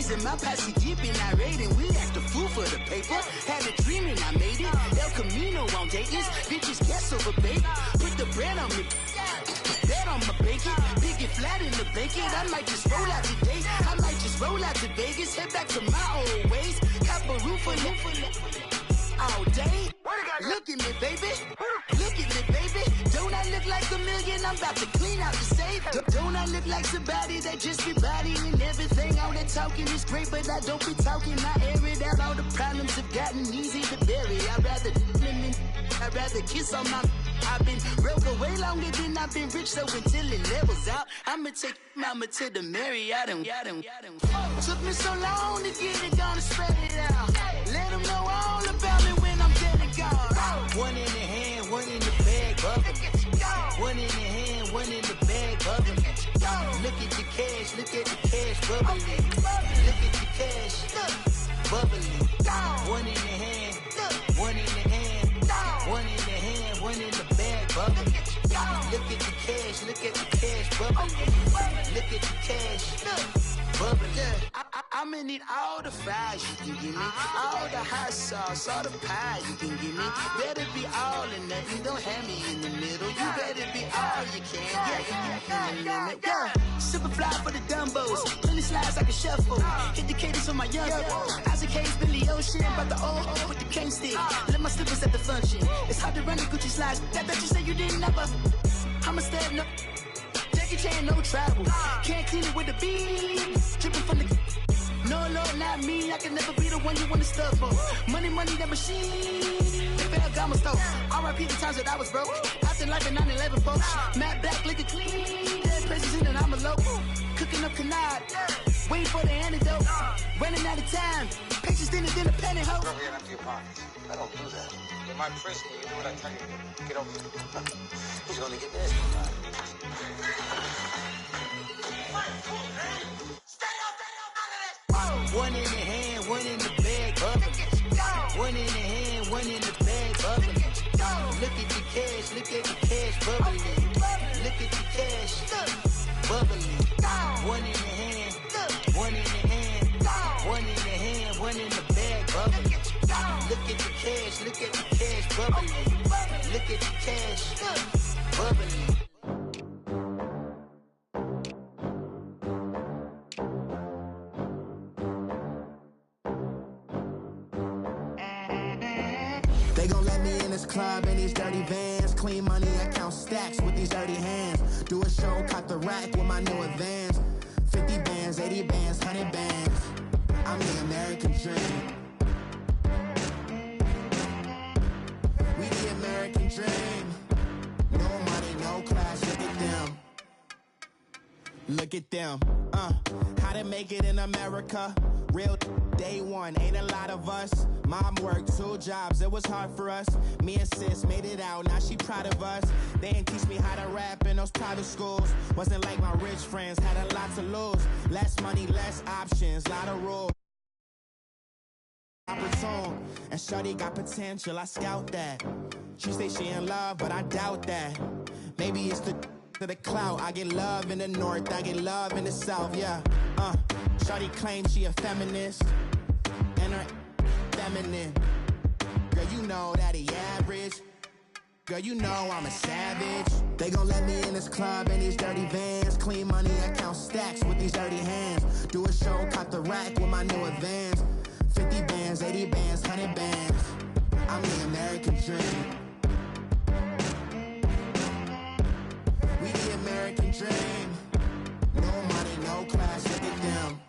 Bitches in my posse deep and irate, and we act a fool for the paper. Had a dream and I made it. El Camino on Dayton's. Bitches guess over baby. Put the bread on me. Bet on my bacon. Big it flat in the blanket. I might just roll out today. I might just roll out to Vegas. Head back to my old ways. Cop a roof for all day. Look at me, baby. Look at me, baby. Don't I look like a million? I'm about to clean out the safe. Don't I look like somebody that just be bodying everything? All that talking is great, but I don't be talking. I air it out. All the problems have gotten easy to bury. I'd rather kiss on my. I've been broke way longer than I've been rich, so until it levels out, I'ma take mama to the Marriott and took me so long to get it, gonna spread it out. Let them know all about me when I'm dead and gone. One in the hand, one in the bag, bubbling. One in the hand, one in the bag, bubbling. Look at the cash, look at the cash, bubbling. Look at the cash, bubbling. One in the hand, one in the hand, one in the hand, one in the bag, bubbling. Look at the cash, look at the cash, bubbling. Look at the cash, bubbling. I'ma need all the fries you can give me, all the hot sauce, all the pie you can give me. Better be all or nothing, don't have me in the middle. You better be all you can, yeah. Super fly for the Dumbos, plenty slides like a shuffle. Hit the cadence on my young Isaac Hayes, Billy Ocean, but the old with the cane stick. Let my slippers at the function. It's hard to run the Gucci slides. That bet you say you didn't never. I'ma step no. Jackie Chan, no travel. Can't clean it with the beat. Dripping from the. No, Lord, not me. I can never be the one you want to stuff for. Money, that machine. The Ferragamo stove. R.I.P. the times that I was broke. After life in 9/11, folks. Matte black, looking clean. Dead president and I'm a local. Cooking up canard. Waiting for the antidote. Running out of time. Patience thinner than a penny hoe. Rub your empty your pockets. I don't do that. In my prison, you do what I tell you. Get over it. He's gonna get this. One in the hand, one in the bag, bubbling. One in the hand, one in the bag, bubbling. Look at the cash, look at the cash, bubbling. Look at the cash, bubbling. One in the hand, one in the hand, one in the hand, one in the bag, bubbling. Look at the cash, look at the cash, bubbling. Look at the cash, bubbling. They gon' let me in this club in these dirty vans. Clean money, I count stacks with these dirty hands. Do a show, cut the rack with my new advance. 50 bands, 80 bands, 100 bands. I'm the American dream. We the American dream. No money, no class, look at them. Look at them, how to make it in America. Real day one, ain't a lot of us. Mom worked 2 jobs, it was hard for us. Me and sis made it out, now she proud of us. They ain't teach me how to rap in those private schools. Wasn't like my rich friends, had a lot to lose. Less money, less options, lot of rules. Opportune, and shorty got potential, I scout that. She say she in love, but I doubt that. Maybe it's to the clout. I get love in the north, I get love in the south, yeah. Shorty claims she a feminist, and her feminine. Girl, you know that he average. Girl, you know I'm a savage. They gon' let me in this club in these dirty vans. Clean money, I count stacks with these dirty hands. Do a show, cut the rack with my new advance. 50 bands, 80 bands, 100 bands. I'm the American dream. We the American dream. No money, no class, look at them.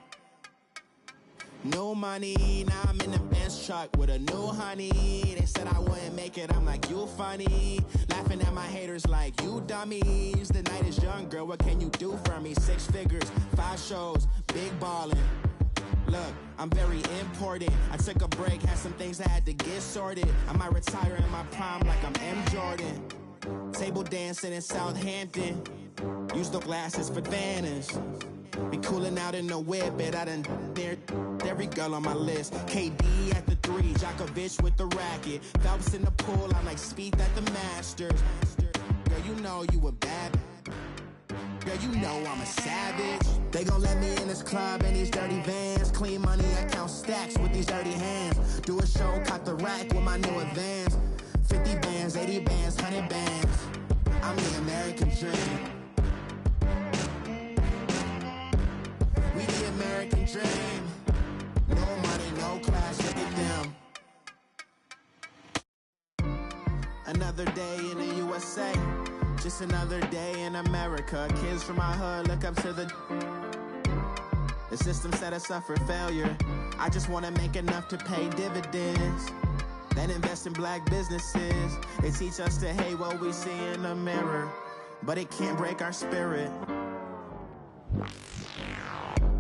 No money, now I'm in the Benz truck with a new honey. They said I wouldn't make it, I'm like, you funny. Laughing at my haters like, you dummies. The night is young, girl, what can you do for me? 6 figures, 5 shows, big ballin'. Look, I'm very important. I took a break, had some things I had to get sorted. I might retire in my prime like I'm M. Jordan. Table dancing in Southampton. Use the glasses for Vanish. Be cooling out in the whip, but I done near every girl on my list. KD at the 3, Djokovic with the racket. Phelps in the pool, I'm like Speed at the Masters. Girl, you know you a bad. Girl, you know I'm a savage. They gon' let me in this club in these dirty vans. Clean 80 bands, 100 bands. I'm the American dream. We the American dream. No money, no class, look at them. Another day in the USA. Just another day in America. Kids from my hood look up to the system set us up for failure. I just want to make enough to pay dividends, then invest in black businesses. They teach us to hate what we see in the mirror, but it can't break our spirit.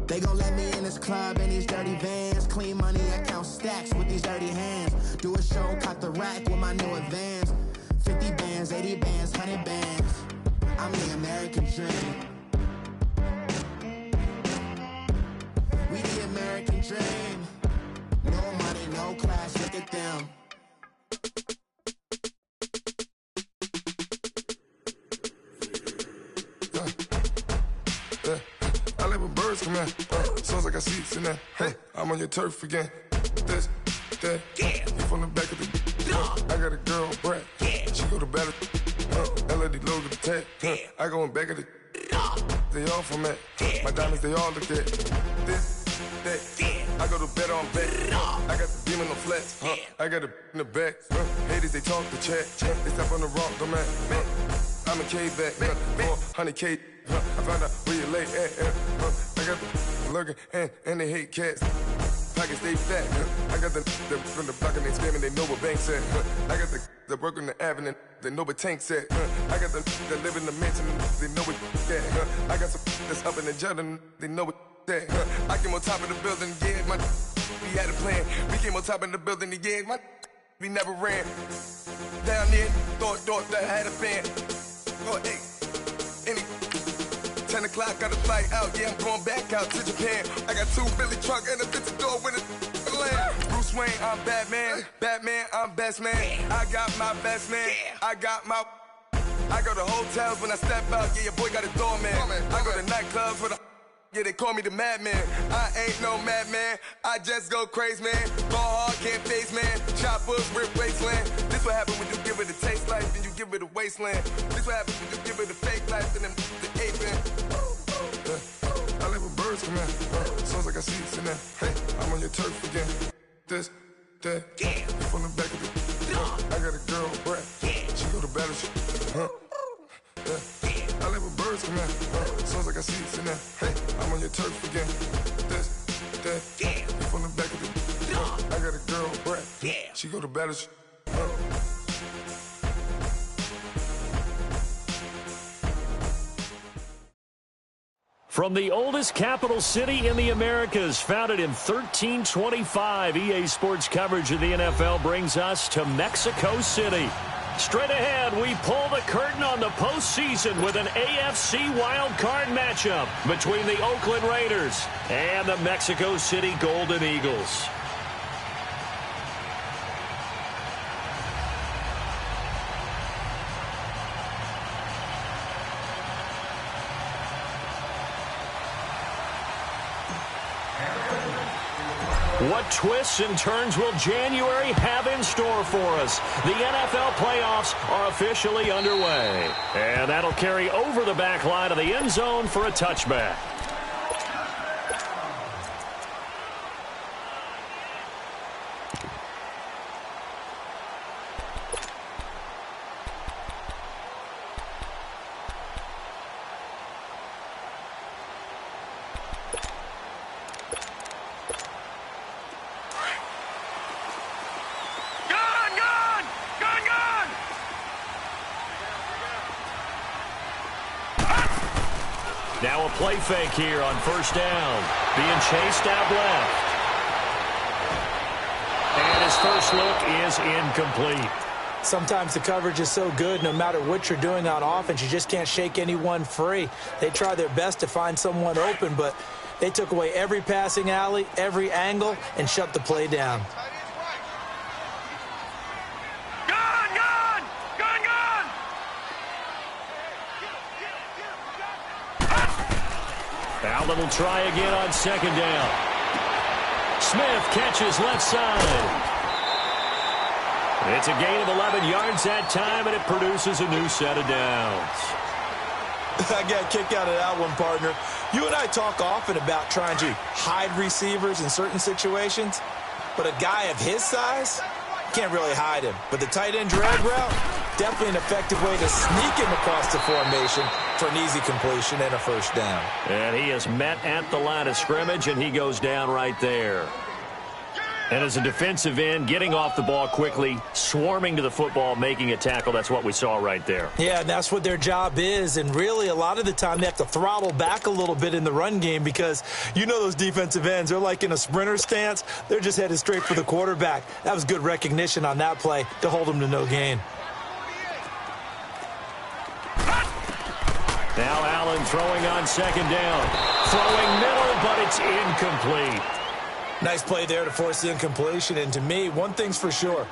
They gon' let me in this club in these dirty vans. Clean money, I count stacks with these dirty hands. Do a show, cut the rack with my new advance. 50 bands, 80 bands, 100 bands. I'm the American dream. We the American dream. No money, no class, look at them. I live with birds come in. Sounds like I got seats in there. Hey, I'm on your turf again. This, that, yeah. You from the back of the. I got a girl, Brad. Yeah. She go to battle. LED logo the tag. I go in back of the. They all from that. My diamonds, they all look at. This, that. I go to bed on back. I got the demon on flats. I got it in the back. Haters, they talk the chat. They step on the rock, don't man. I'm a K-back. 400K. I found out where you lay at. I got the lurking and they hate cats. Pockets stay fat. I got the from the block and they screaming, they know what banks at. I got the work on the avenue, they know what tanks at. I got the live in the mansion, they know what that. I got some that's up in the jungle, they know what that. I came on top of the building, yeah, my we had a plan. We came on top of the building, yeah, my we never ran. Down there, thought that had a fan. Oh, hey, any 10 o'clock, got a flight out, yeah, I'm going back out to Japan. I got 2 Billy truck and a 50 door with a land. Bruce Wayne, I'm Batman. Batman, I'm best man. I got my best man. I got my. I go to hotels when I step out, yeah, your boy got a doorman. I go to nightclubs with a. Yeah, they call me the madman. I ain't no madman. I just go crazy, man. Ball hard, can't face, man. Choppers, rip wasteland. This what happen when you give it a taste life and you give it a wasteland. This what happen when you give it a fake life and then the ape man. I live with birds come in. Sounds like I got seats in there. Hey, I'm on your turf again. This, that. Yeah. You from the back of the. I got a girl, Brad. She go to battle. I live with birds come in. Sounds like I got seats in there. Hey, I'm on your turf again. This, that. Yeah. You from the back of the. I got a girl, Brad. She go to battle. From the oldest capital city in the Americas, founded in 1325, EA Sports coverage of the NFL brings us to Mexico City. Straight ahead, we pull the curtain on the postseason with an AFC wildcard matchup between the Oakland Raiders and the Mexico City Golden Eagles. What twists and turns will January have in store for us? The NFL playoffs are officially underway. And that'll carry over the back line of the end zone for a touchback. Now a play fake here on first down. Being chased out left. And his first look is incomplete. Sometimes the coverage is so good, no matter what you're doing on offense, you just can't shake anyone free. They try their best to find someone open, but they took away every passing alley, every angle, and shut the play down. Allen will try again on second down. Smith catches left side. It's a gain of 11 yards that time, and it produces a new set of downs. I got a kick out of that one, partner. You and I talk often about trying to hide receivers in certain situations, but a guy of his size can't really hide him. But the tight end drag route, definitely an effective way to sneak him across the formation for an easy completion and a first down. And he is met at the line of scrimmage, and he goes down right there. And as a defensive end, getting off the ball quickly, swarming to the football, making a tackle, that's what we saw right there. Yeah, and that's what their job is. And really, a lot of the time, they have to throttle back a little bit in the run game because you know those defensive ends, they're like in a sprinter stance. They're just headed straight for the quarterback. That was good recognition on that play to hold them to no gain. Now Allen throwing on second down. Throwing middle, but it's incomplete. Nice play there to force the incompletion. And to me, one thing's for sure.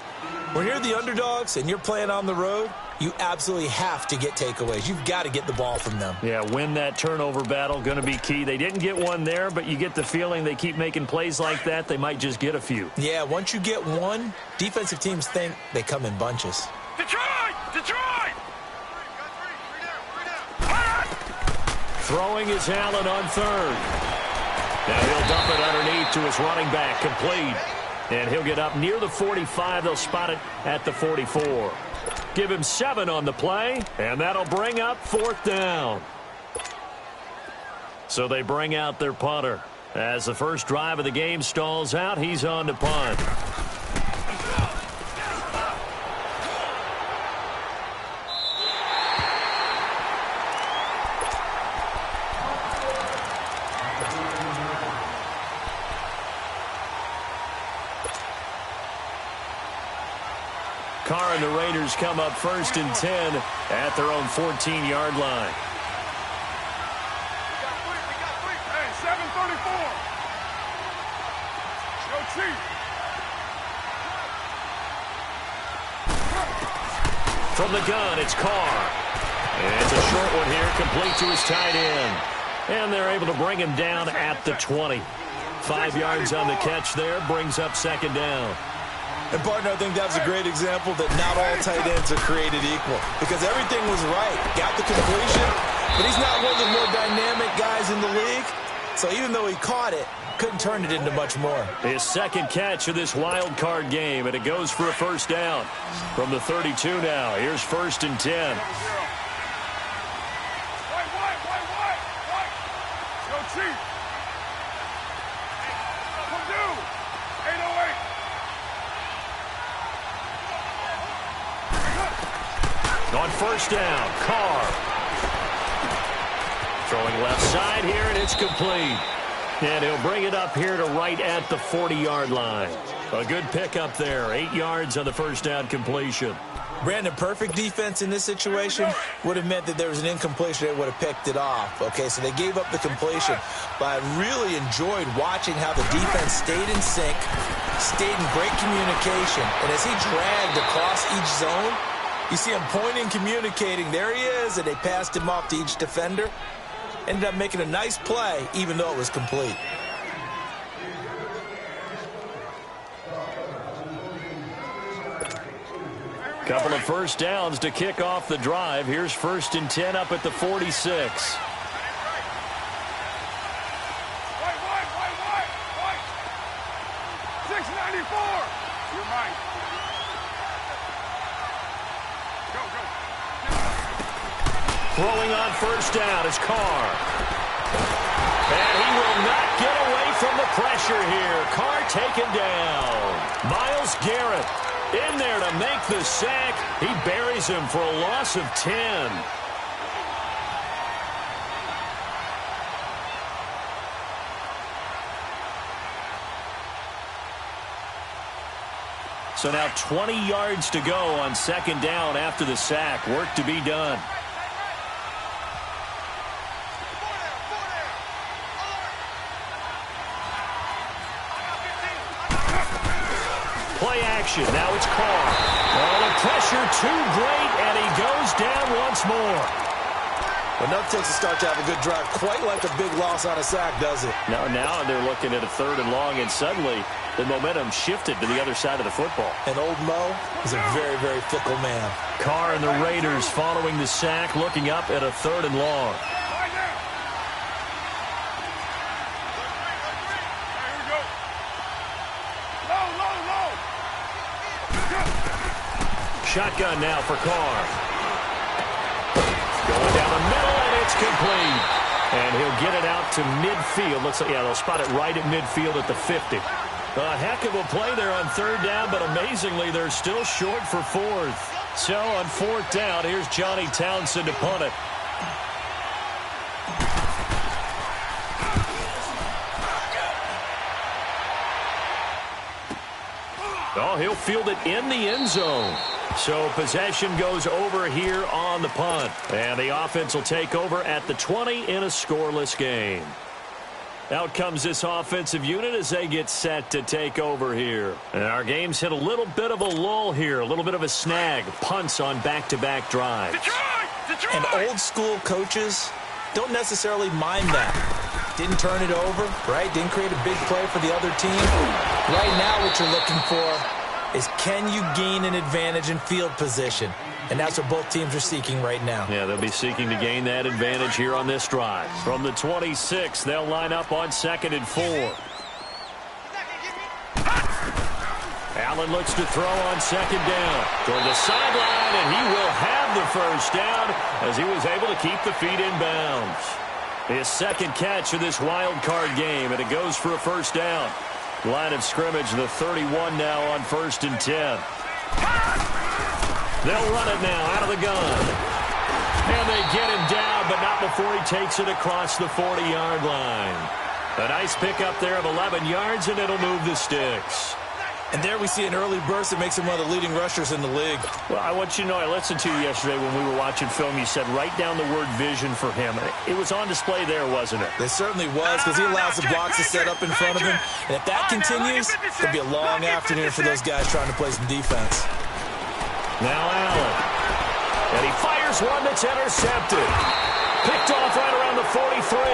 When you're the underdogs and you're playing on the road, you absolutely have to get takeaways. You've got to get the ball from them. Yeah, win that turnover battle, going to be key. They didn't get one there, but you get the feeling they keep making plays like that, they might just get a few. Yeah, once you get one, defensive teams think they come in bunches. Detroit! Detroit! Throwing is Allen on third. Now he'll dump it underneath to his running back, complete. And he'll get up near the 45. They'll spot it at the 44. Give him 7 on the play, and that'll bring up 4th down. So they bring out their punter. As the first drive of the game stalls out, he's on to punt. Carr and the Raiders come up 1st and 10 at their own 14-yard line. Hey, 7:34. Yo, Chief. From the gun, it's Carr. And it's a short one here, complete to his tight end. And they're able to bring him down at the 20. 5 yards on the catch there, brings up 2nd down. And, partner, I think that's a great example that not all tight ends are created equal because everything was right. Got the completion, but he's not one of the more dynamic guys in the league. So even though he caught it, couldn't turn it into much more. His second catch of this wild card game, and it goes for a first down from the 32 now. Here's 1st and 10. White. Yo, Chief. Purdue. 808. On first down, Carr. Throwing left side here, and it's complete. And he'll bring it up here to right at the 40-yard line. A good pickup there. 8 yards on the first down completion. Brandon, perfect defense in this situation would have meant that there was an incompletion. They would have picked it off. Okay, so they gave up the completion. But I really enjoyed watching how the defense stayed in sync, stayed in great communication. And as he dragged across each zone, you see him pointing, communicating. There he is, and they passed him off to each defender. Ended up making a nice play, even though it was complete. Couple of first downs to kick off the drive. Here's 1st and 10 up at the 46. White. 694. You're mine. Go. Throwing on first down is Carr. And he will not get away from the pressure here. Carr taken down. Myles Garrett in there to make the sack. He buries him for a loss of 10. So now 20 yards to go on 2nd down after the sack. Work to be done. Play action. Now it's Carr. Oh, the pressure too great, and he goes down once more. Well, nothing takes a start to have a good drive, quite like a big loss on a sack, does it? Now they're looking at a 3rd and long, and suddenly the momentum shifted to the other side of the football. And old Mo is a very, very fickle man. Carr and the Raiders following the sack, looking up at a 3rd and long. Shotgun now for Carr. Going down the middle, and it's complete. And he'll get it out to midfield. Looks like, yeah, they'll spot it right at midfield at the 50. A heck of a play there on 3rd down, but amazingly, they're still short for 4th. So on 4th down, here's Johnny Townsend to punt it. Oh, he'll field it in the end zone. So possession goes over here on the punt. And the offense will take over at the 20 in a scoreless game. Out comes this offensive unit as they get set to take over here. And our game's hit a little bit of a lull here, a little bit of a snag. Punts on back-to-back drives. Detroit! And old-school coaches don't necessarily mind that. Didn't turn it over, right? Didn't create a big play for the other team. Right now what you're looking for is, can you gain an advantage in field position? And that's what both teams are seeking right now. Yeah, they'll be seeking to gain that advantage here on this drive. From the 26, they'll line up on 2nd and 4. Allen looks to throw on 2nd down. Toward the sideline, and he will have the 1st down as he was able to keep the feet in bounds. His 2nd catch of this wild card game, and it goes for a 1st down. Line of scrimmage, the 31 now on 1st and 10. They'll run it now out of the gun. And they get him down, but not before he takes it across the 40-yard line. A nice pickup there of 11 yards, and it'll move the sticks. And there we see an early burst that makes him one of the leading rushers in the league. Well, I want you to know, I listened to you yesterday when we were watching film. You said write down the word vision for him. It was on display there, wasn't it? It certainly was, because he allows the blocks to set up in front of him. And if that continues, it'll be a long afternoon for those guys trying to play some defense. Now Allen. And he fires one that's intercepted. Picked off right around the 43.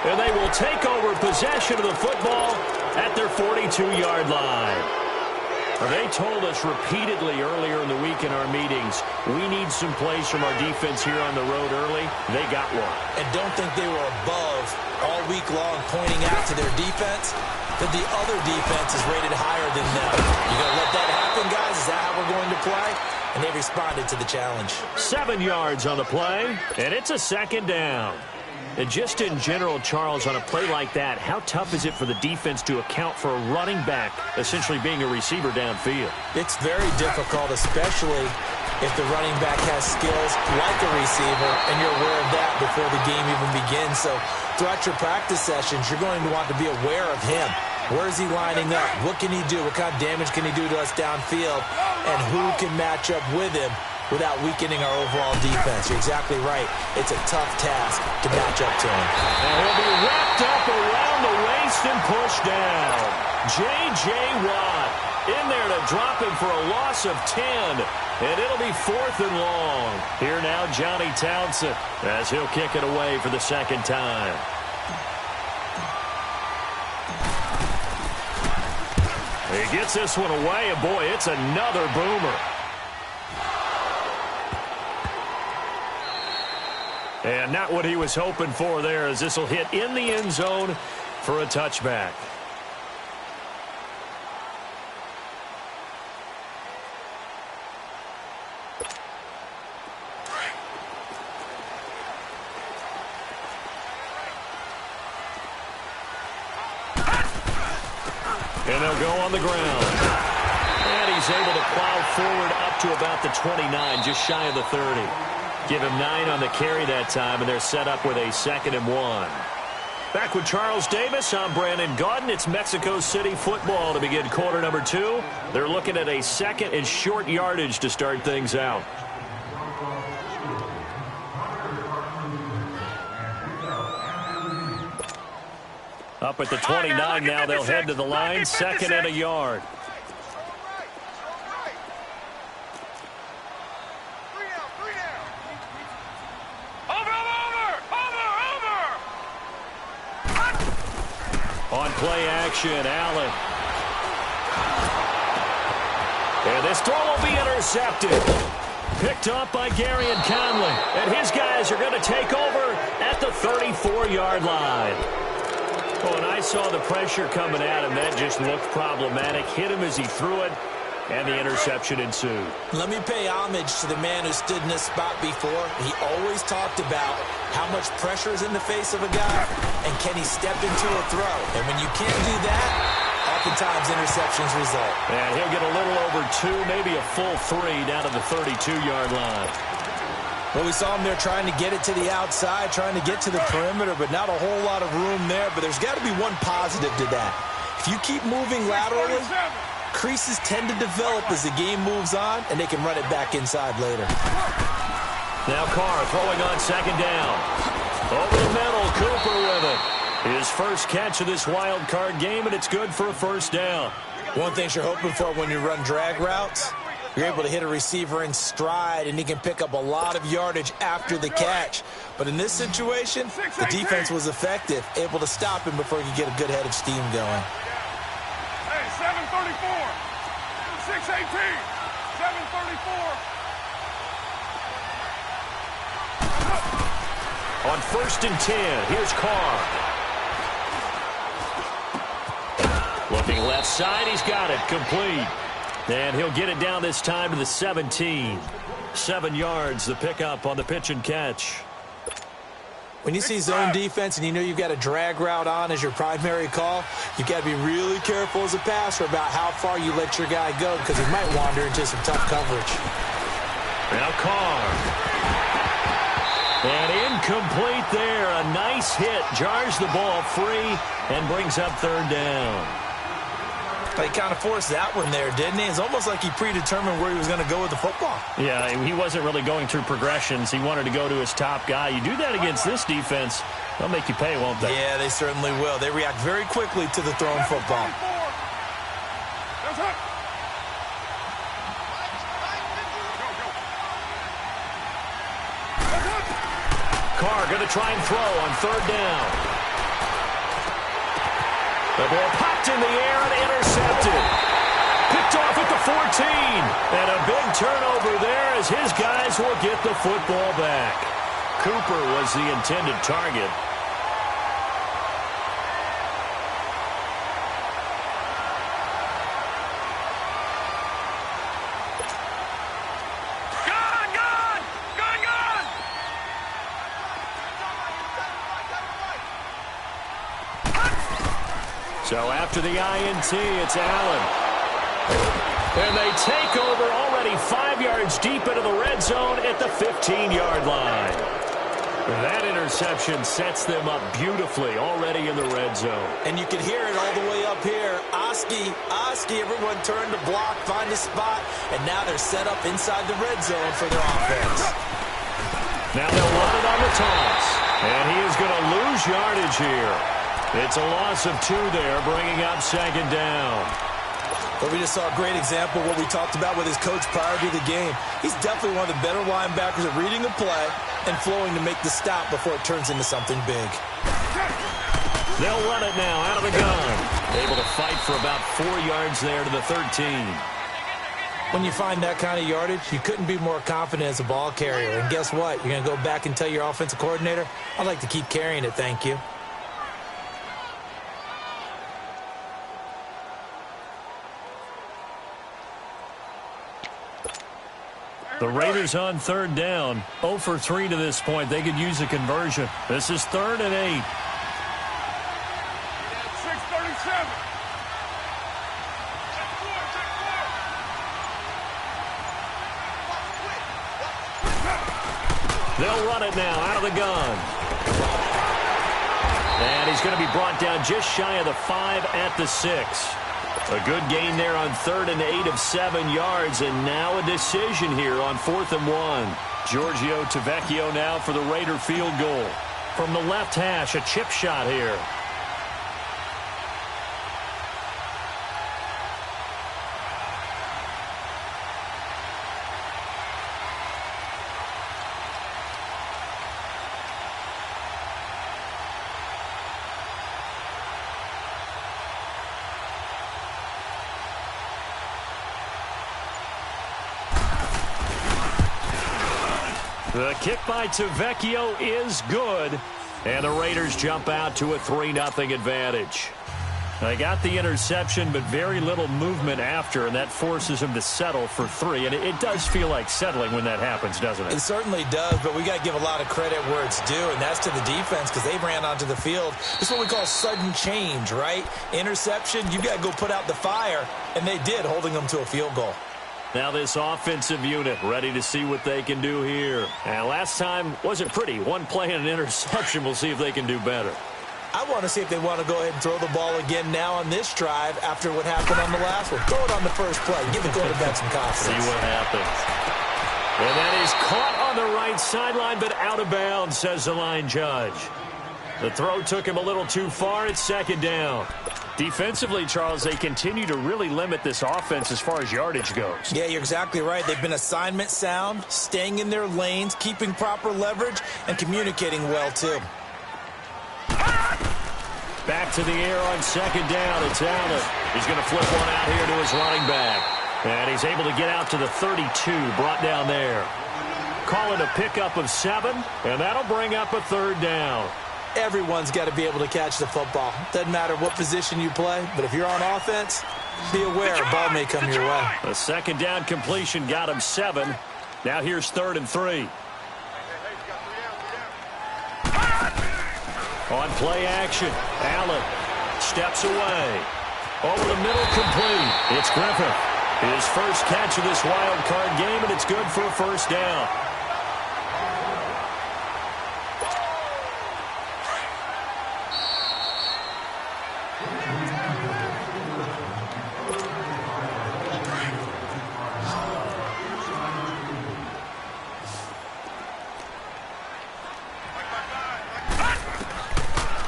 And they will take over possession of the football at their 42-yard line. They told us repeatedly earlier in the week in our meetings, we need some plays from our defense here on the road early. They got one. And don't think they were above all week long pointing out to their defense that the other defense is rated higher than them. You going to let that happen, guys? Is that how we're going to play? And they responded to the challenge. 7 yards on the play, and it's a 2nd down. And just in general, Charles, on a play like that, how tough is it for the defense to account for a running back essentially being a receiver downfield? It's very difficult, especially if the running back has skills like a receiver, and you're aware of that before the game even begins. So throughout your practice sessions, you're going to want to be aware of him. Where is he lining up? What can he do? What kind of damage can he do to us downfield? And who can match up with him without weakening our overall defense? You're exactly right. It's a tough task to match up to him. And he'll be wrapped up around the waist and pushed down. J.J. Watt in there to drop him for a loss of 10. And it'll be 4th and long. Here now, Johnny Townsend, as he'll kick it away for the 2nd time. He gets this one away, and boy, it's another boomer. And not what he was hoping for there, as this will hit in the end zone for a touchback. And they'll go on the ground. And he's able to plow forward up to about the 29, just shy of the 30. Give him 9 on the carry that time, and they're set up with a 2nd and 1. Back with Charles Davis, I'm Brandon Gaudin. It's Mexico City football to begin quarter number 2. They're looking at a 2nd and short yardage to start things out. Up at the 29 now, they'll head to the line, 2nd and a yard. Over! On play action, Allen. And this throw will be intercepted. Picked up by Gary and Conley. And his guys are going to take over at the 34-yard line. Oh, and I saw the pressure coming at him. That just looked problematic. Hit him as he threw it, and the interception ensued. Let me pay homage to the man who stood in this spot before. He always talked about how much pressure is in the face of a guy, and can he step into a throw. And when you can't do that, oftentimes interceptions result. And he'll get a little over 2, maybe a full 3 down to the 32-yard line. Well, we saw him there trying to get it to the outside, trying to get to the perimeter, but not a whole lot of room there. But there's got to be one positive to that. If you keep moving laterally, creases tend to develop as the game moves on, and they can run it back inside later. Now Carr throwing on second down. Over the middle, Cooper with it. His first catch of this wild card game, and it's good for a first down. One thing you're hoping for when you run drag routes, you're able to hit a receiver in stride, and he can pick up a lot of yardage after the catch. But in this situation, the defense was effective, able to stop him before he could get a good head of steam going. Hey, 734. 618. 734. On 1st and 10, here's Carr. Looking left side, he's got it, complete. And he'll get it down this time to the 17. 7 yards, the pickup on the pitch and catch. When you see zone defense and you know you've got a drag route on as your primary call, you've got to be really careful as a passer about how far you let your guy go because he might wander into some tough coverage. Now Carr. And incomplete there. A nice hit. Jars the ball free and brings up 3rd down. He kind of forced that one there, didn't he? It's almost like he predetermined where he was going to go with the football. Yeah, he wasn't really going through progressions. He wanted to go to his top guy. You do that against this defense, they'll make you pay, won't they? Yeah, they certainly will. They react very quickly to the thrown football. Carr going to try and throw on 3rd down. The ball popped in the air and intercepted. Picked off at the 14. And a big turnover there as his guys will get the football back. Cooper was the intended target. So after the INT, it's Allen. And they take over already 5 yards deep into the red zone at the 15-yard line. That interception sets them up beautifully already in the red zone. And you can hear it all the way up here. Oski, everyone turned to block, find a spot, and now they're set up inside the red zone for their offense. Now they'll run it on the toss. And he is going to lose yardage here. It's a loss of 2 there, bringing up 2nd down. But we just saw a great example of what we talked about with his coach prior to the game. He's definitely one of the better linebackers at reading a play and flowing to make the stop before it turns into something big. They'll run it now out of the gun. Able to fight for about 4 yards there to the 13. When you find that kind of yardage, you couldn't be more confident as a ball carrier. And guess what? You're going to go back and tell your offensive coordinator, I'd like to keep carrying it, thank you. The Raiders on 3rd down. 0 for 3 to this point. They could use a conversion. This is 3rd and 8. 637. They'll run it now out of the gun. And he's going to be brought down just shy of the 5 at the 6. A good gain there on 3rd and 8 of 7 yards, and now a decision here on 4th and 1. Giorgio Tavecchio now for the Raider field goal. From the left hash, a chip shot here. The kick by Tavecchio is good, and the Raiders jump out to a 3-0 advantage. They got the interception, but very little movement after, and that forces him to settle for 3. And it does feel like settling when that happens, doesn't it? It certainly does, but we got to give a lot of credit where it's due, and that's to the defense because they ran onto the field. It's what we call sudden change, right? Interception, you got to go put out the fire, and they did, holding them to a field goal. Now this offensive unit ready to see what they can do here. And last time wasn't pretty. One play and an interception. We'll see if they can do better. I want to see if they want to go ahead and throw the ball again now on this drive after what happened on the last one. Throw it on the first play. Give the quarterback some confidence. See what happens. And that is caught on the right sideline, but out of bounds, says the line judge. The throw took him a little too far. It's 2nd down. Defensively, Charles, they continue to really limit this offense as far as yardage goes. Yeah, you're exactly right. They've been assignment sound, staying in their lanes, keeping proper leverage, and communicating well, too. Back to the air on 2nd down. It's Allen. He's going to flip one out here to his running back. And he's able to get out to the 32, brought down there. Call it a pickup of 7, and that'll bring up a 3rd down. Everyone's got to be able to catch the football. Doesn't matter what position you play, but if you're on offense, be aware a ball may come your way. A 2nd down completion got him 7. Now here's 3rd and 3. On play action, Allen steps away. Over the middle, complete. It's Griffith. His first catch of this wild card game, and it's good for a 1st down.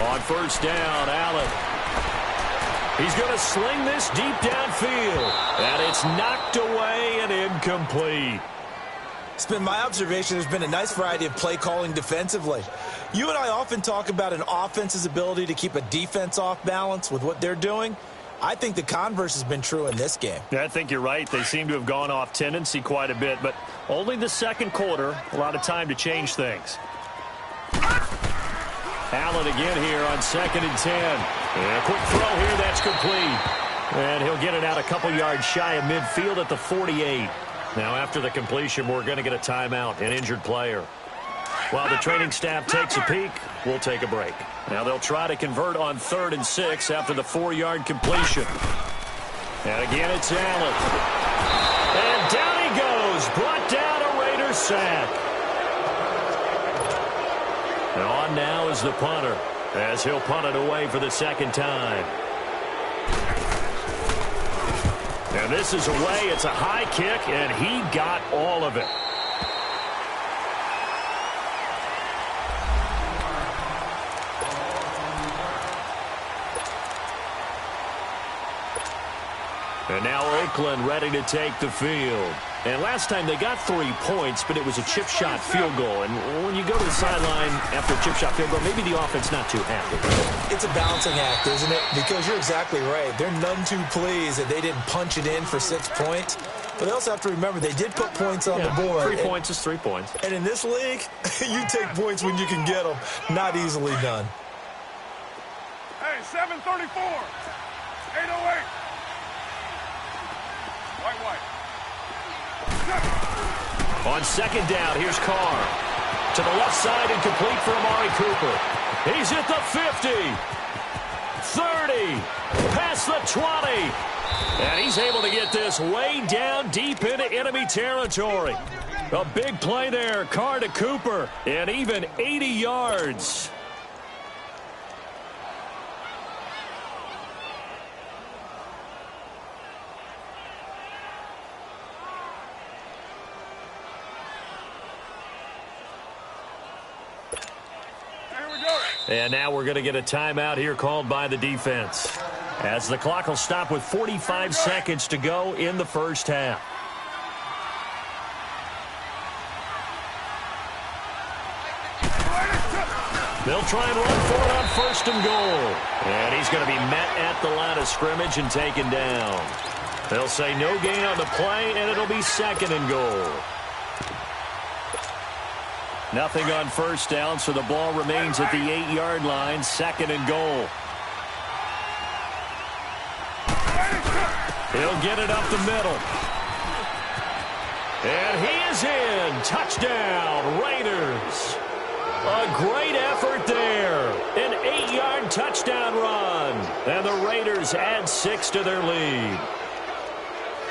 On 1st down, Allen. He's going to sling this deep downfield. And it's knocked away and incomplete. It's been my observation there's been a nice variety of play calling defensively. You and I often talk about an offense's ability to keep a defense off balance with what they're doing. I think the converse has been true in this game. Yeah, I think you're right. They seem to have gone off tendency quite a bit, but only the 2nd quarter, a lot of time to change things. Allen again here on 2nd and 10. And a quick throw here, that's complete. And he'll get it out a couple yards shy of midfield at the 48. Now after the completion, we're going to get a timeout, an injured player. While the training staff takes a peek, we'll take a break. Now they'll try to convert on 3rd and 6 after the 4-yard completion. And again, it's Allen. And down he goes, brought down a Raider sack. And on now is the punter, as he'll punt it away for the 2nd time. And this is away. It's a high kick, and he got all of it. And now Oakland ready to take the field. And last time they got 3 points, but it was a chip shot field goal. And when you go to the sideline after a chip shot field goal, maybe the offense not too happy. It's a balancing act, isn't it? Because you're exactly right. They're none too pleased that they didn't punch it in for 6 points. But they also have to remember they did put points on the board. 3 points is 3 points. And in this league, you take points when you can get them. Not easily done. Hey, 7:34. 8:08. White. On 2nd down, here's Carr. To the left side and complete for Amari Cooper. He's at the 50. 30. Past the 20. And he's able to get this way down deep into enemy territory. A big play there. Carr to Cooper. And even 80 yards. And now we're going to get a timeout here called by the defense, as the clock will stop with 45 seconds to go in the 1st half. They'll try and run for it on 1st and goal. And he's going to be met at the line of scrimmage and taken down. They'll say no gain on the play, and it'll be 2nd and goal. Nothing on first down, so the ball remains at the 8-yard line, 2nd and goal. He'll get it up the middle. And he is in. Touchdown, Raiders. A great effort there. An 8-yard touchdown run. And the Raiders add 6 to their lead.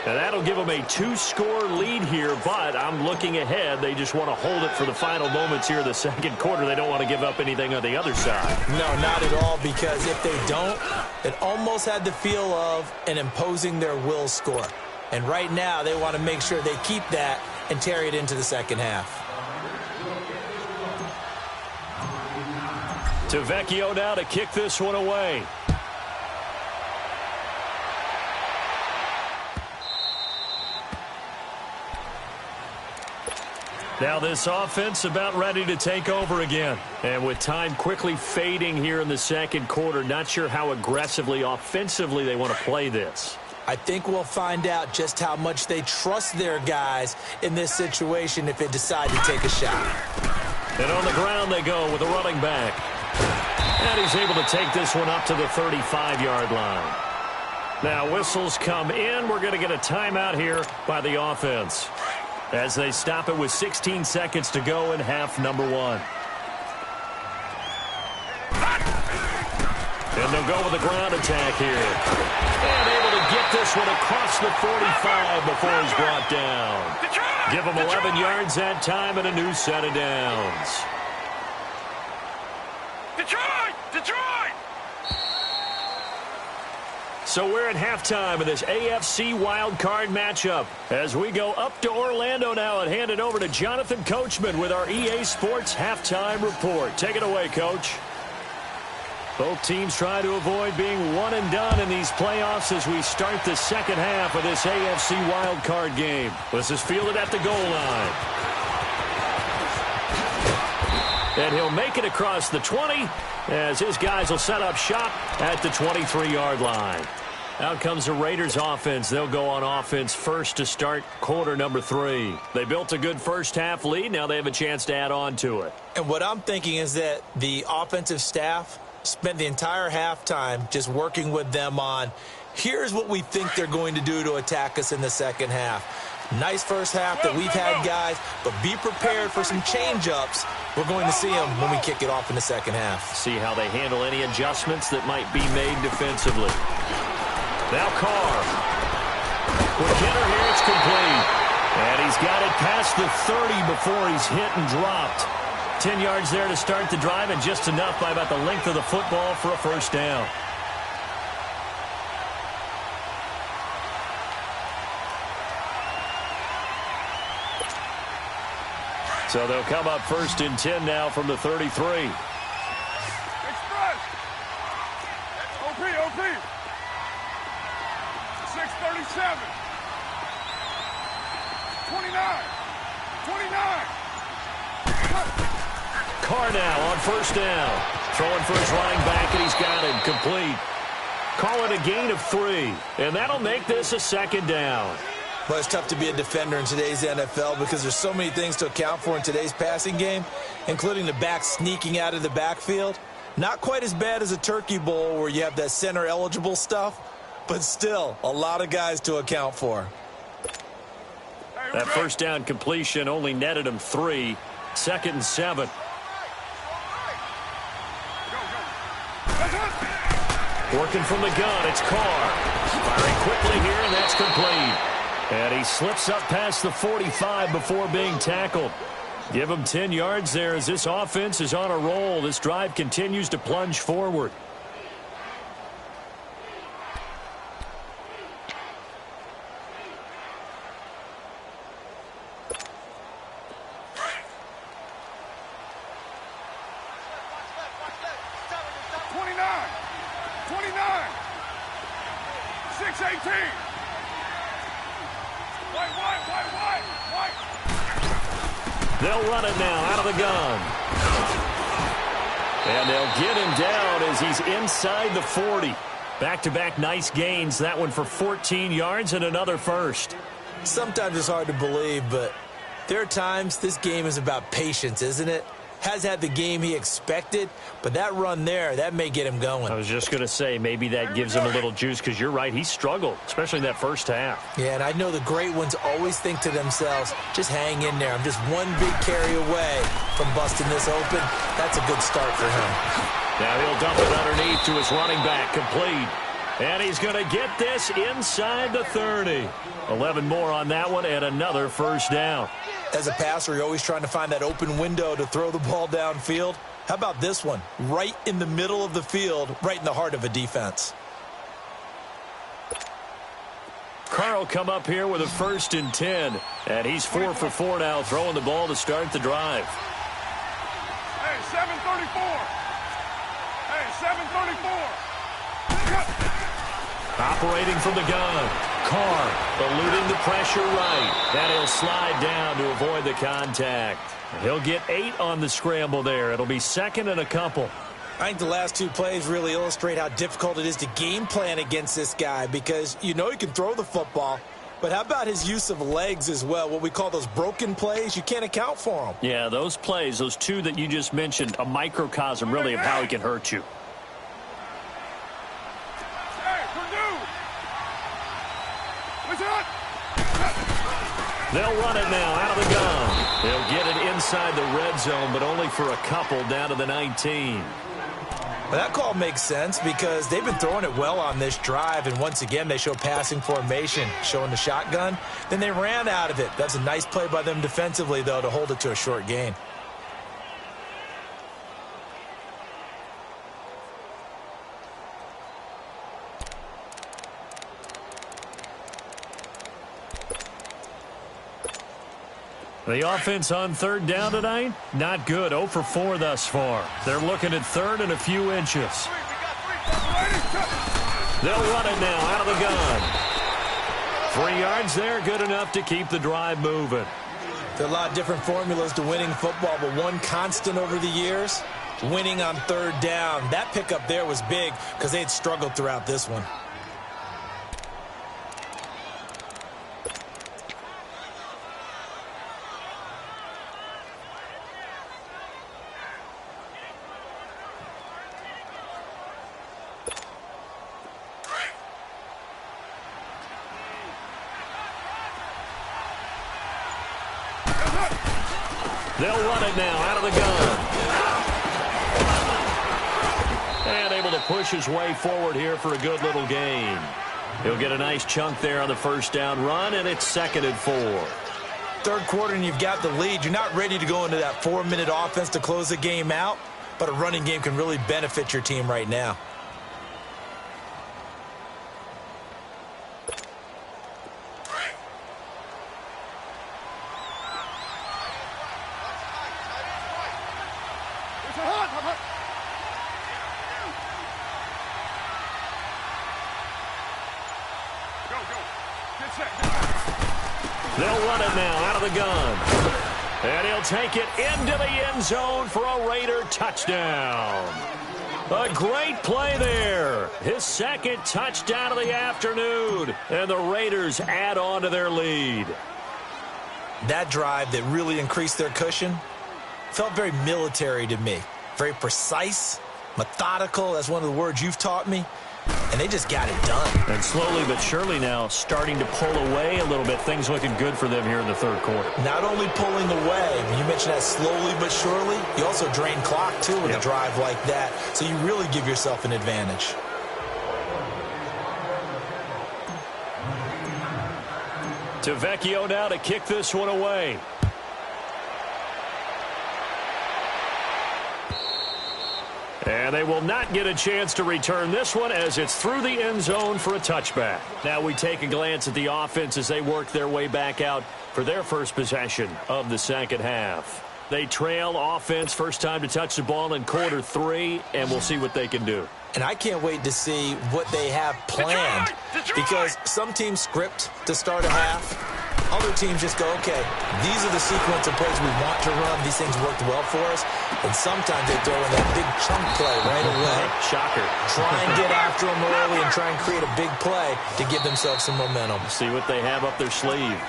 And that'll give them a 2-score lead here, but I'm looking ahead. They just want to hold it for the final moments here in the second quarter. They don't want to give up anything on the other side. No, not at all, because if they don't, it almost had the feel of an imposing their will score. And right now, they want to make sure they keep that and carry it into the second half. To Vecchio now to kick this one away. Now this offense about ready to take over again. And with time quickly fading here in the second quarter, not sure how aggressively, offensively they want to play this. I think we'll find out just how much they trust their guys in this situation if they decide to take a shot. And on the ground they go with a running back. And he's able to take this one up to the 35-yard line. Now whistles come in. We're going to get a timeout here by the offense, as they stop it with 16 seconds to go in half number 1. And they'll go with a ground attack here. And able to get this one across the 45 before he's brought down. Give him 11 yards that time and a new set of downs. Detroit! So we're at halftime of this AFC wildcard matchup as we go up to Orlando now and hand it over to Jonathan Coachman with our EA Sports halftime report. Take it away, Coach. Both teams try to avoid being one and done in these playoffs as we start the second half of this AFC wildcard game. This is fielded at the goal line. And he'll make it across the 20 as his guys will set up shop at the 23-yard line. Out comes the Raiders offense. They'll go on offense first to start quarter number 3. They built a good first half lead. Now they have a chance to add on to it. And what I'm thinking is that the offensive staff spent the entire halftime just working with them on, here's what we think they're going to do to attack us in the second half. Nice first half that we've had, guys, but be prepared for some change-ups. We're going to see them when we kick it off in the second half. See how they handle any adjustments that might be made defensively. Now Carr. With Kenner here, it's complete. And he's got it past the 30 before he's hit and dropped. 10 yards there to start the drive, and just enough by about the length of the football for a first down. So they'll come up first and 10 now from the 33. Express. OP. 637. 29. Carr now on first down. Throwing for his running back, and he's got it complete. Call it a gain of 3, and that'll make this a second down. Well, it's tough to be a defender in today's NFL because there's so many things to account for in today's passing game, including the back sneaking out of the backfield. Not quite as bad as a turkey bowl where you have that center-eligible stuff, but still a lot of guys to account for. That first down completion only netted him 3. 2nd and 7. Working from the gun, it's Carr. Firing quickly here, and that's complete. And he slips up past the 45 before being tackled. Give him 10 yards there as this offense is on a roll. This drive continues to plunge forward. They'll run it now out of the gun. And they'll get him down as he's inside the 40. Back-to-back nice gains. That one for 14 yards and another first. Sometimes it's hard to believe, but There are times this game is about patience, isn't it? Has had the game he expected, but that run there, that may get him going. I was just going to say, maybe that gives him a little juice, because you're right, he struggled, especially in that first half. Yeah, and I know the great ones always think to themselves, just hang in there. I'm just one big carry away from busting this open. That's a good start for him. Now he'll dump it underneath to his running back, complete. And he's going to get this inside the 30. 11 more on that one, and another first down. As a passer, you're always trying to find that open window to throw the ball downfield. How about this one? Right in the middle of the field, right in the heart of a defense. Carl come up here with a 1st and 10. And he's 4 for 4 now, throwing the ball to start the drive. Hey, 734. Hey, 734. Operating from the gun. Carr eluding the pressure right. And he'll slide down to avoid the contact. He'll get 8 on the scramble there. It'll be 2nd and a couple. I think the last 2 plays really illustrate how difficult it is to game plan against this guy, because you know he can throw the football, but how about his use of legs as well? What we call those broken plays, you can't account for them. Yeah, those plays, those 2 that you just mentioned, a microcosm really of how he can hurt you. They'll run it now out of the gun. They'll get it inside the red zone, but only for a couple down to the 19. Well, that call makes sense because they've been throwing it well on this drive, and once again they show passing formation, showing the shotgun. Then they ran out of it. That's a nice play by them defensively, though, to hold it to a short gain. The offense on 3rd down tonight, not good. 0 for 4 thus far. They're looking at 3rd and a few inches. They'll run it now out of the gun. 3 yards there, good enough to keep the drive moving. There are a lot of different formulas to winning football, but one constant over the years, winning on 3rd down. That pickup there was big because they had struggled throughout this one. They'll run it now out of the gun. And able to push his way forward here for a good little gain. He'll get a nice chunk there on the 1st down run, and it's 2nd and 4. 3rd quarter and you've got the lead. You're not ready to go into that 4-minute offense to close the game out, but a running game can really benefit your team right now. They'll run it now out of the gun. And he'll take it into the end zone for a Raider touchdown. A great play there. His 2nd touchdown of the afternoon. And the Raiders add on to their lead. That drive that really increased their cushion felt very military to me. Very precise, methodical. That's one of the words you've taught me. And they just got it done. And slowly but surely now starting to pull away a little bit. Things looking good for them here in the 3rd quarter. Not only pulling away, you mentioned that slowly but surely, you also drain clock, too, with a drive like that. So you really give yourself an advantage. To Vecchio now to kick this one away. And they will not get a chance to return this one as it's through the end zone for a touchback. Now we take a glance at the offense as they work their way back out for their first possession of the 2nd half. They trail offense, first time to touch the ball in quarter 3, and we'll see what they can do. And I can't wait to see what they have planned, because some teams script to start a half. Other teams just go, okay, these are the sequence of plays we want to run. These things worked well for us. And sometimes they throw in that big chunk play right away. Shocker. Try and get after them early and try and create a big play to give themselves some momentum. See what they have up their sleeve.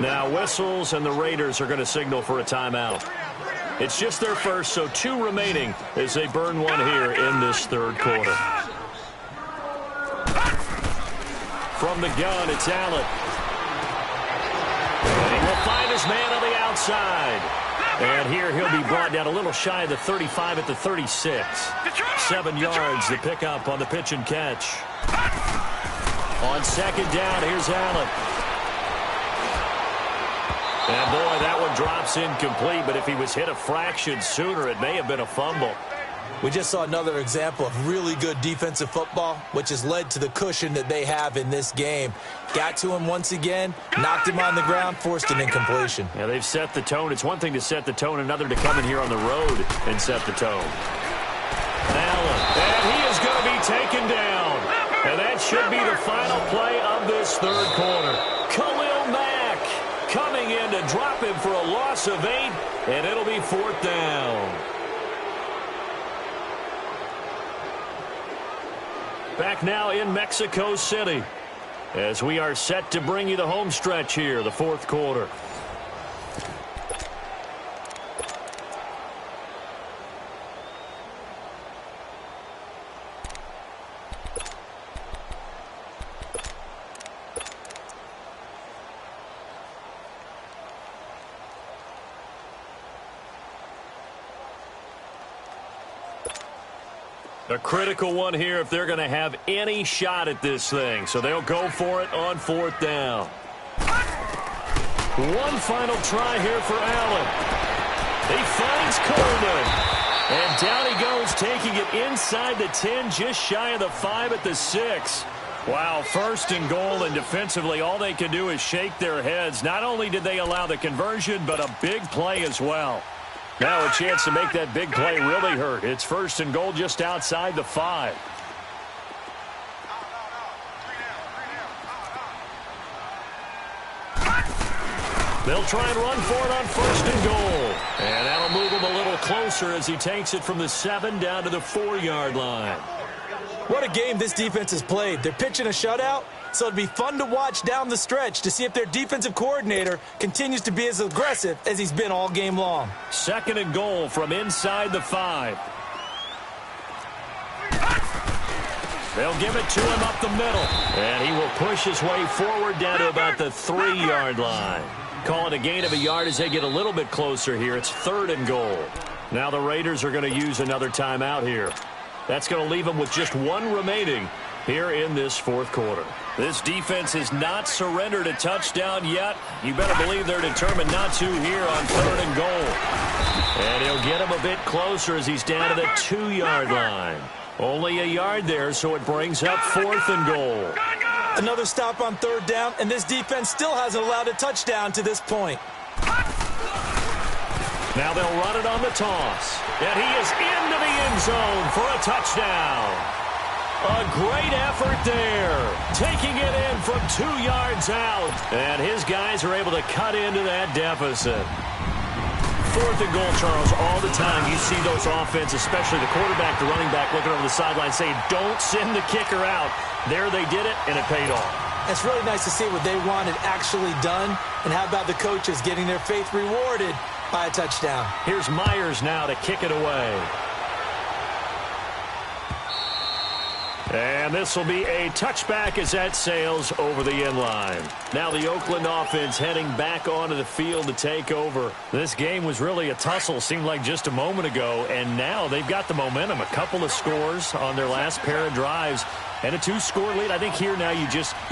Now whistles, and the Raiders are going to signal for a timeout. It's just their first, so 2 remaining as they burn one here in this third quarter. From the gun, it's Allen. And he will find his man on the outside. And here he'll be brought down a little shy of the 35 at the 36. 7 yards, the pickup on the pitch and catch. On second down, here's Allen. And boy, that one drops incomplete, but if he was hit a fraction sooner, it may have been a fumble. We just saw another example of really good defensive football, which has led to the cushion that they have in this game. Got to him once again, knocked him on the ground, forced an incompletion. Yeah, they've set the tone. It's one thing to set the tone, another to come in here on the road and set the tone. Allen, and he is going to be taken down. And that should be the final play of this third quarter. Khalil Mack coming in to drop him for a loss of 8, and it'll be 4th down. Back now in Mexico City as we are set to bring you the home stretch here, the fourth quarter. A critical one here if they're going to have any shot at this thing. So they'll go for it on 4th down. One final try here for Allen. He finds Coleman. And down he goes, taking it inside the 10, just shy of the 5 at the 6. Wow, 1st and goal, and defensively all they can do is shake their heads. Not only did they allow the conversion, but a big play as well. Now a chance to make that big play really hurt. It's 1st and goal just outside the 5. They'll try and run for it on 1st and goal. And that'll move him a little closer as he takes it from the 7 down to the 4-yard line. What a game this defense has played. They're pitching a shutout, so it'll be fun to watch down the stretch to see if their defensive coordinator continues to be as aggressive as he's been all game long. 2nd and goal from inside the 5. They'll give it to him up the middle. And he will push his way forward down to about the 3-yard line. Call it a gain of a yard as they get a little bit closer here. It's 3rd and goal. Now the Raiders are going to use another timeout here. That's going to leave them with just 1 remaining here in this 4th quarter. This defense has not surrendered a touchdown yet. You better believe they're determined not to here on 3rd and goal. And he'll get him a bit closer as he's down to the 2-yard line. Only a yard there, so it brings up 4th and goal. Another stop on 3rd down, and this defense still hasn't allowed a touchdown to this point. Now they'll run it on the toss. And he is into the end zone for a touchdown. A great effort there. Taking it in from 2 yards out. And his guys are able to cut into that deficit. 4th and goal, Charles, all the time you see those offenses, especially the quarterback, the running back, looking over the sideline saying, don't send the kicker out. There they did it, and it paid off. It's really nice to see what they wanted actually done. And how about the coaches getting their faith rewarded by a touchdown? Here's Myers now to kick it away. And this will be a touchback as that sails over the end line. Now the Oakland offense heading back onto the field to take over. This game was really a tussle, seemed like just a moment ago, and now they've got the momentum. A couple of scores on their last pair of drives and a 2-score lead. I think here now you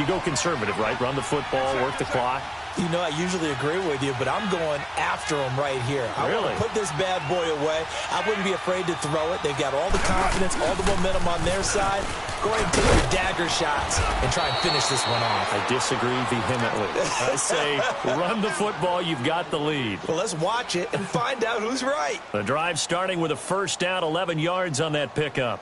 go conservative, right? Run the football, work the clock. You know, I usually agree with you, but I'm going after him right here. I want to put this bad boy away. I wouldn't be afraid to throw it. They've got all the confidence, all the momentum on their side. Go ahead and take your dagger shots and try and finish this one off. I disagree vehemently. I say run the football. You've got the lead. Well, let's watch it and find out who's right. The drive starting with a 1st down, 11 yards on that pickup.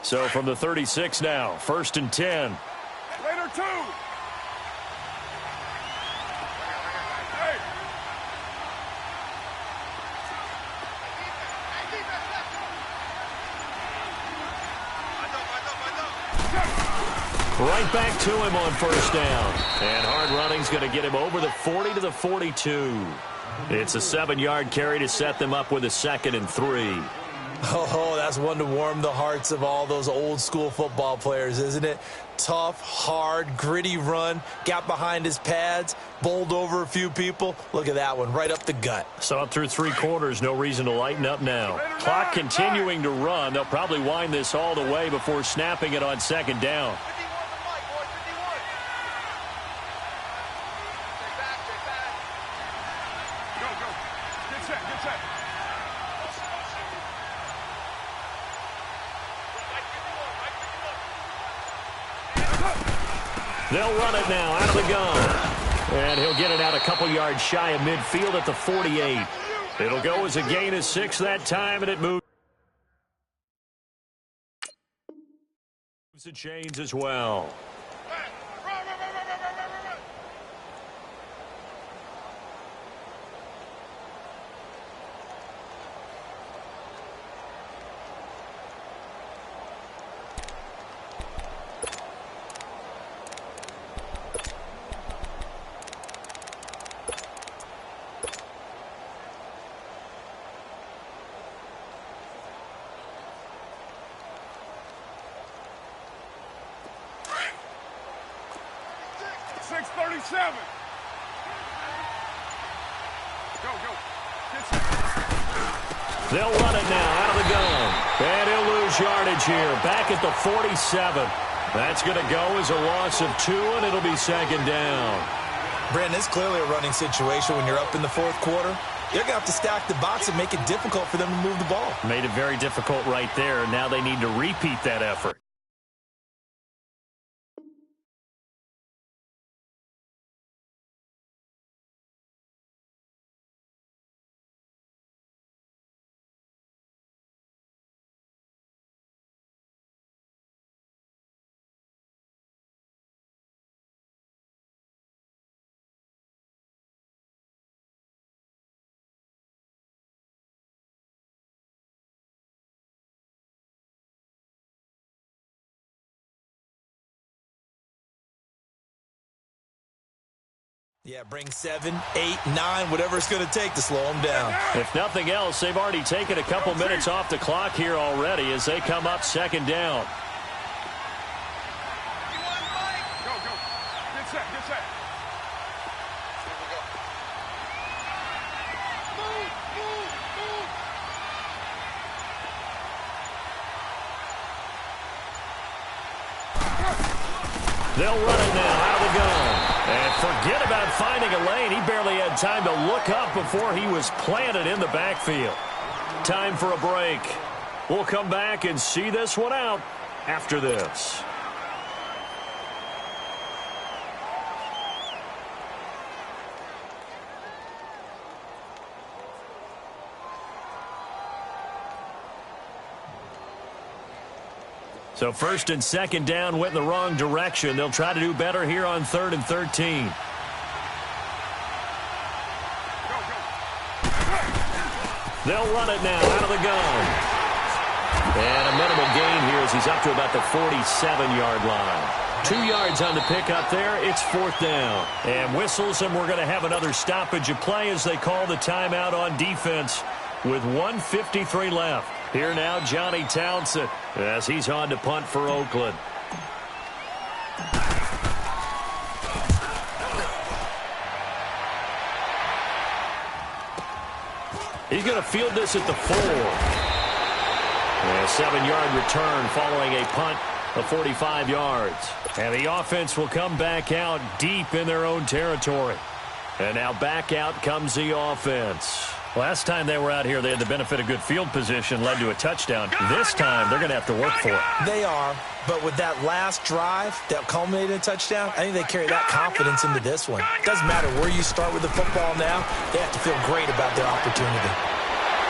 So from the 36 now, 1st and 10. Later 2. Hey. Right back to him on first down. And hard running's going to get him over the 40 to the 42. It's a 7-yard carry to set them up with a 2nd and 3. Oh, that's one to warm the hearts of all those old-school football players, isn't it? Tough, hard, gritty run, got behind his pads, bowled over a few people. Look at that one, right up the gut. Saw it through 3 quarters, no reason to lighten up now. Clock continuing to run. They'll probably wind this all the way before snapping it on 2nd down. They'll run it now out of the gun. And he'll get it out a couple yards shy of midfield at the 48. It'll go as a gain of 6 that time, and it moves the chains as well. They'll run it now out of the gun. And he'll lose yardage here. Back at the 47. That's going to go as a loss of 2, and it'll be 2nd down. Brandon, it's clearly a running situation when you're up in the 4th quarter. You're going to have to stack the box and make it difficult for them to move the ball. Made it very difficult right there. Now they need to repeat that effort. Yeah, bring 7, 8, 9, whatever it's going to take to slow them down. If nothing else, they've already taken a couple minutes off the clock here already as they come up 2nd down. Go, go. Get set, get set. Move, move, move. They'll run it now out of the gun. And forget about finding a lane. He barely had time to look up before he was planted in the backfield. Time for a break. We'll come back and see this one out after this. So 1st and 2nd down went in the wrong direction. They'll try to do better here on 3rd and 13. They'll run it now out of the gun. And a minimal gain here as he's up to about the 47-yard line. 2 yards on the pickup there. It's 4th down. And whistles, and we're going to have another stoppage of play as they call the timeout on defense with 1:53 left. Here now, Johnny Townsend, as he's on to punt for Oakland. He's going to field this at the 4. And a 7-yard return following a punt of 45 yards. And the offense will come back out deep in their own territory. And now back out comes the offense. Last time they were out here, they had the benefit of good field position, led to a touchdown. This time, they're going to have to work for it. They are, but with that last drive that culminated in a touchdown, I think they carry that confidence into this one. It doesn't matter where you start with the football now. They have to feel great about their opportunity.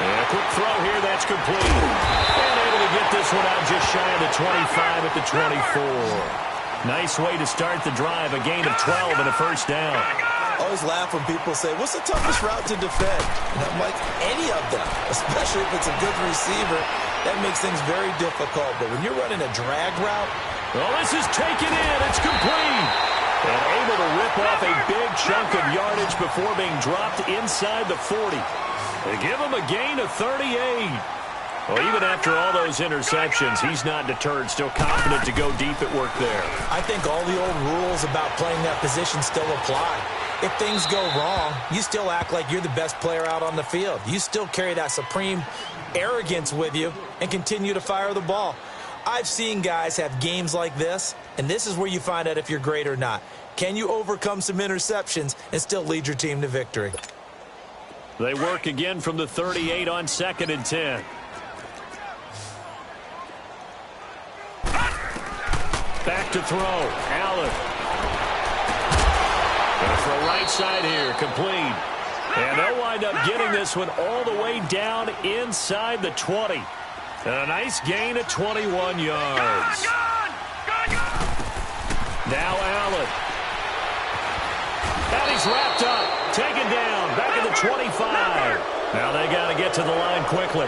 And a quick throw here, that's complete. And able to get this one out just shy of the 25 at the 24. Nice way to start the drive, a gain of 12 and a 1st down. I always laugh when people say, what's the toughest route to defend? And I'm like, any of them, especially if it's a good receiver. That makes things very difficult. But when you're running a drag route, Well, this is taken in. It's complete. And able to rip off a big chunk of yardage before being dropped inside the 40. They give him a gain of 38. Well, even after all those interceptions, he's not deterred, still confident to go deep at work there. I think all the old rules about playing that position still apply. If things go wrong, you still act like you're the best player out on the field. You still carry that supreme arrogance with you and continue to fire the ball. I've seen guys have games like this, and this is where you find out if you're great or not. Can you overcome some interceptions and still lead your team to victory? They work again from the 38 on 2nd and 10. Back to throw. Allen. Gonna throw right side here. Complete. And they'll wind up getting this one all the way down inside the 20. And a nice gain of 21 yards. Now Allen. And he's wrapped up. Taken down. Back at the 25. Now they got to get to the line quickly.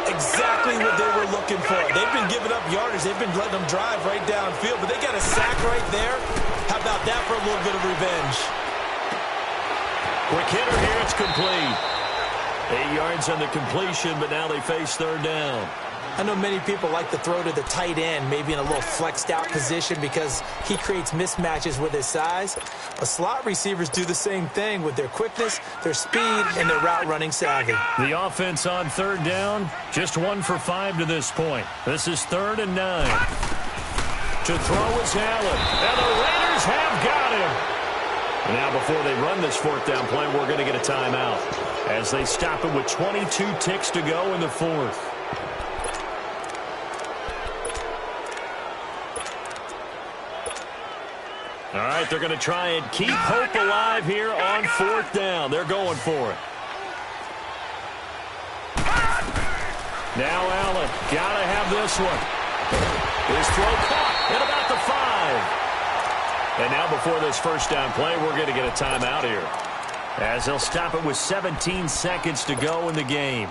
Exactly what they were looking for. They've been giving up yardage. They've been letting them drive right downfield, but they got a sack right there. How about that for a little bit of revenge? Quick hitter here. It's complete. 8 yards on the completion, but now they face 3rd down. I know many people like to throw to the tight end, maybe in a little flexed out position because he creates mismatches with his size. But slot receivers do the same thing with their quickness, their speed, and their route running savvy. The offense on 3rd down, just 1 for 5 to this point. This is 3rd and 9. To throw is Allen, and the Raiders have got him. And now before they run this 4th down play, we're going to get a timeout as they stop it with 22 ticks to go in the 4th. All right, they're going to try and keep hope alive here on 4th down. They're going for it. Now Allen, got to have this one. His throw caught at about the 5. And now before this 1st down play, we're going to get a timeout here, as they'll stop it with 17 seconds to go in the game.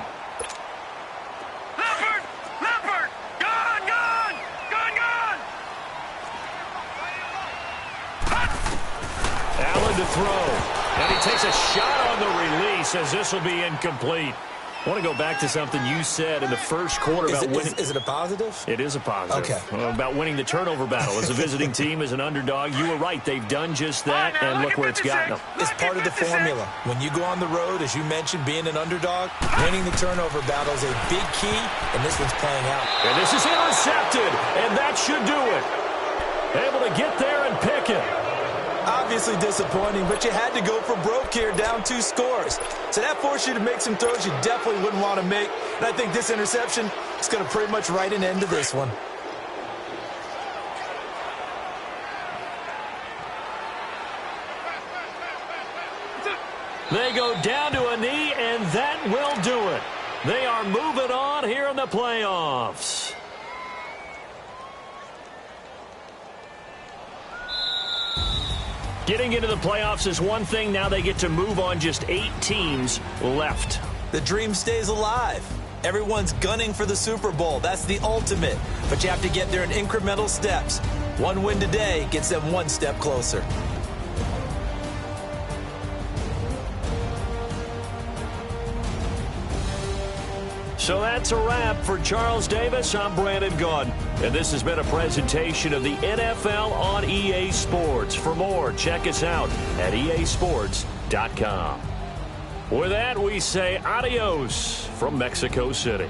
To throw, and he takes a shot on the release as this will be incomplete. I want to go back to something you said in the 1st quarter about winning. Is it a positive? It is a positive. Okay. About winning the turnover battle. As a visiting team, as an underdog, you were right. They've done just that, and look where it's gotten them. It's part of the formula. When you go on the road, as you mentioned, being an underdog, winning the turnover battle is a big key, and this one's playing out. And this is intercepted, and that should do it. Able to get there and pick it. Obviously disappointing, but you had to go for broke here, down 2 scores. So that forced you to make some throws you definitely wouldn't want to make. And I think this interception is going to pretty much write an end to this one. They go down to a knee, and that will do it. They are moving on here in the playoffs. Getting into the playoffs is one thing. Now they get to move on. Just 8 teams left. The dream stays alive. Everyone's gunning for the Super Bowl. That's the ultimate. But you have to get there in incremental steps. One win today gets them 1 step closer. So that's a wrap for Charles Davis. I'm Brandon Gaudin, and this has been a presentation of the NFL on EA Sports. For more, check us out at easports.com. With that, we say adios from Mexico City.